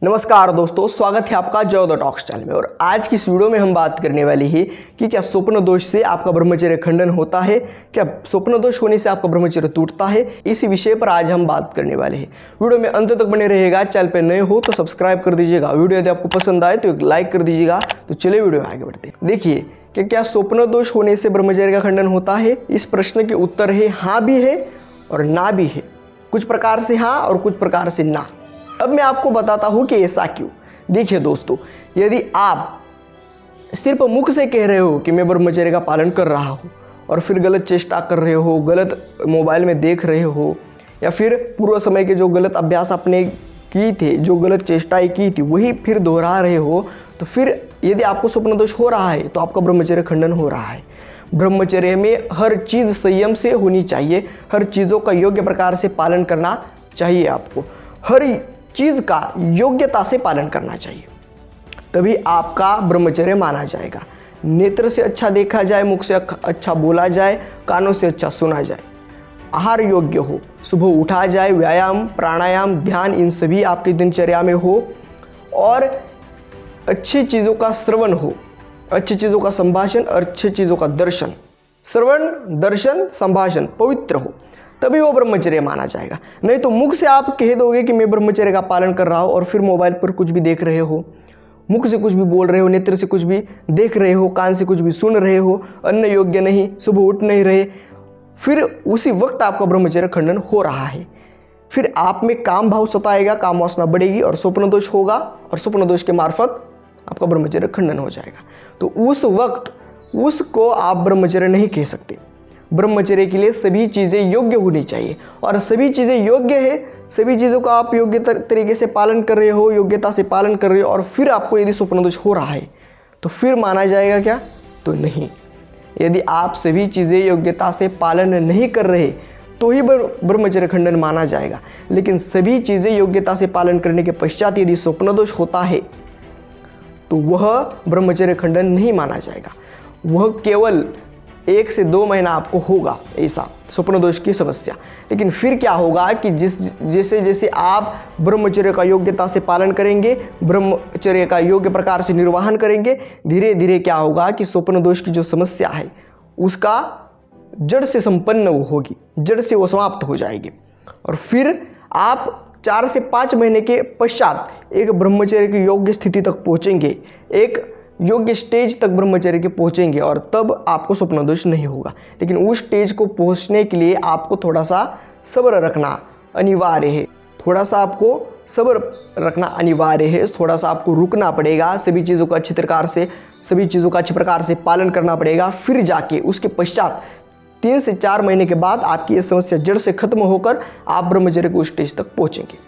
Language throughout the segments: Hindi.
नमस्कार दोस्तों, स्वागत है आपका जय द टॉक्स चैनल में। और आज की इस वीडियो में हम बात करने वाले हैं कि क्या स्वप्न दोष से आपका ब्रह्मचर्य खंडन होता है, क्या स्वप्न दोष होने से आपका ब्रह्मचर्य टूटता है। इसी विषय पर आज हम बात करने वाले हैं। वीडियो में अंत तक बने रहेगा। चैनल पर नए हो तो सब्सक्राइब कर दीजिएगा। वीडियो यदि आपको पसंद आए तो एक लाइक कर दीजिएगा। तो चलिए वीडियो में आगे बढ़ते हैं। देखिए कि क्या स्वप्न दोष होने से ब्रह्मचर्य का खंडन होता है। इस प्रश्न के उत्तर है हाँ भी है और ना भी है। कुछ प्रकार से हाँ और कुछ प्रकार से ना। अब मैं आपको बताता हूँ कि ऐसा क्यों। देखिए दोस्तों, यदि आप सिर्फ मुख से कह रहे हो कि मैं ब्रह्मचर्य का पालन कर रहा हूँ और फिर गलत चेष्टा कर रहे हो, गलत मोबाइल में देख रहे हो, या फिर पूर्व समय के जो गलत अभ्यास आपने की थे, जो गलत चेष्टाएं की थी, वही फिर दोहरा रहे हो, तो फिर यदि आपको स्वप्न दोष हो रहा है तो आपका ब्रह्मचर्य खंडन हो रहा है। ब्रह्मचर्य में हर चीज़ संयम से होनी चाहिए। हर चीज़ों का योग्य प्रकार से पालन करना चाहिए। आपको हर चीज़ का योग्यता से पालन करना चाहिए, तभी आपका ब्रह्मचर्य माना जाएगा। नेत्र से अच्छा देखा जाए, मुख से अच्छा बोला जाए, कानों से अच्छा सुना जाए, आहार योग्य हो, सुबह उठा जाए, व्यायाम, प्राणायाम, ध्यान, इन सभी आपकी दिनचर्या में हो, और अच्छी चीज़ों का श्रवण हो, अच्छी चीज़ों का संभाषण और अच्छी चीज़ों का दर्शन, श्रवण, दर्शन, संभाषण पवित्र हो, तभी वो ब्रह्मचर्य माना जाएगा। नहीं तो मुख से आप कह दोगे कि मैं ब्रह्मचर्य का पालन कर रहा हूँ और फिर मोबाइल पर कुछ भी देख रहे हो, मुख से कुछ भी बोल रहे हो, नेत्र से कुछ भी देख रहे हो, कान से कुछ भी सुन रहे हो, अन्न योग्य नहीं, सुबह उठ नहीं रहे, फिर उसी वक्त आपका ब्रह्मचर्य खंडन हो रहा है। फिर आप में काम भाव सताएगा, काम वासना बढ़ेगी और स्वप्न दोष होगा, और स्वप्न दोष के मार्फत आपका ब्रह्मचर्य खंडन हो जाएगा। तो उस वक्त उसको आप ब्रह्मचर्य नहीं कह सकते। ब्रह्मचर्य के लिए सभी चीज़ें योग्य होनी चाहिए, और सभी चीज़ें योग्य है, सभी चीज़ों का आप योग्य तरीके से पालन कर रहे हो, योग्यता से पालन कर रहे हो, और फिर आपको यदि स्वप्न दोष हो रहा है तो फिर माना जाएगा क्या? तो नहीं। यदि आप सभी चीज़ें योग्यता से पालन नहीं कर रहे तो ही ब्रह्मचर्य खंडन माना जाएगा। लेकिन सभी चीज़ें योग्यता से पालन करने के पश्चात यदि स्वप्न दोष होता है तो वह ब्रह्मचर्य खंडन नहीं माना जाएगा। वह केवल 1 से 2 महीना आपको होगा ऐसा स्वप्न दोष की समस्या। लेकिन फिर क्या होगा कि जैसे जैसे आप ब्रह्मचर्य का योग्यता से पालन करेंगे, ब्रह्मचर्य का योग्य प्रकार से निर्वहन करेंगे, धीरे धीरे क्या होगा कि स्वप्न दोष की जो समस्या है उसका जड़ से संपन्न वो होगी, जड़ से वो समाप्त हो जाएगी। और फिर आप 4 से 5 महीने के पश्चात एक ब्रह्मचर्य की योग्य स्थिति तक पहुँचेंगे, एक योग्य स्टेज तक ब्रह्मचर्य के पहुँचेंगे, और तब आपको स्वप्न दोष नहीं होगा। लेकिन उस स्टेज को पहुँचने के लिए आपको थोड़ा सा सब्र रखना अनिवार्य है। थोड़ा सा आपको सब्र रखना अनिवार्य है। थोड़ा सा आपको रुकना पड़ेगा, सभी चीज़ों का अच्छी प्रकार से पालन करना पड़ेगा। फिर जाके उसके पश्चात 3 से 4 महीने के बाद आपकी ये समस्या जड़ से खत्म होकर आप ब्रह्मचर्य के उस स्टेज तक पहुँचेंगे,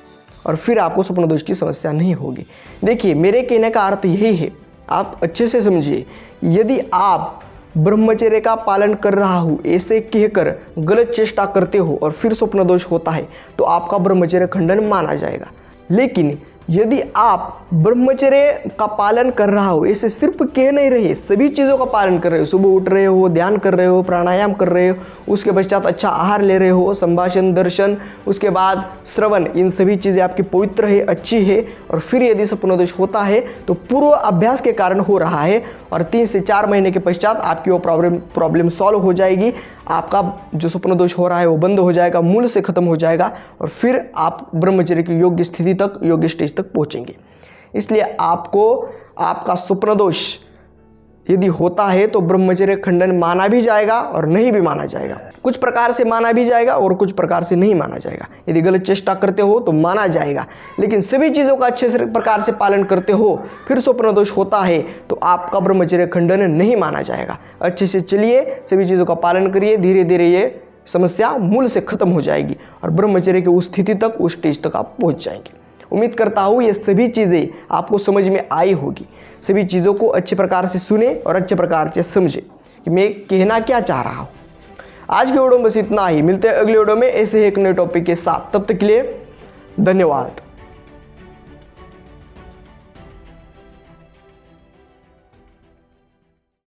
और फिर आपको स्वप्न दोष की समस्या नहीं होगी। देखिए, मेरे कहने का अर्थ यही है, आप अच्छे से समझिए। यदि आप ब्रह्मचर्य का पालन कर रहा हूँ ऐसे कहकर गलत चेष्टा करते हो और फिर स्वप्न दोष होता है तो आपका ब्रह्मचर्य खंडन माना जाएगा। लेकिन यदि आप ब्रह्मचर्य का पालन कर रहा हो, ऐसे सिर्फ कह नहीं रहे, सभी चीज़ों का पालन कर रहे हो, सुबह उठ रहे हो, ध्यान कर रहे हो, प्राणायाम कर रहे हो, उसके पश्चात अच्छा आहार ले रहे हो, संभाषण, दर्शन, उसके बाद श्रवण, इन सभी चीज़ें आपकी पवित्र है, अच्छी है, और फिर यदि स्वप्न दोष होता है तो पूर्व अभ्यास के कारण हो रहा है, और 3 से 4 महीने के पश्चात आपकी वो प्रॉब्लम सॉल्व हो जाएगी। आपका जो स्वप्न दोष हो रहा है वो बंद हो जाएगा, मूल से खत्म हो जाएगा, और फिर आप ब्रह्मचर्य की योग्य स्थिति तक, योग्य स्टेज तक पहुंचेंगे। इसलिए आपको आपका स्वप्न दोष यदि होता है तो ब्रह्मचर्य खंडन माना भी जाएगा और नहीं भी माना जाएगा। कुछ प्रकार से माना भी जाएगा और कुछ प्रकार से नहीं माना जाएगा। यदि गलत चेष्टा करते हो तो माना जाएगा, लेकिन सभी चीज़ों का अच्छे प्रकार से पालन करते हो फिर स्वप्न दोष होता है तो आपका ब्रह्मचर्य खंडन नहीं माना जाएगा। अच्छे से चलिए, सभी चीज़ों का पालन करिए, धीरे धीरे ये समस्या मूल से खत्म हो जाएगी और ब्रह्मचर्य की उस स्थिति तक, उस स्टेज तक आप पहुँच जाएंगे। उम्मीद करता हूँ ये सभी चीज़ें आपको समझ में आई होगी। सभी चीज़ों को अच्छे प्रकार से सुने और अच्छे प्रकार से समझे कि मैं कहना क्या चाह रहा हूँ। आज के वीडियो में बस इतना ही। मिलते हैं अगले वीडियो में ऐसे ही एक नए टॉपिक के साथ। तब तक के लिए धन्यवाद।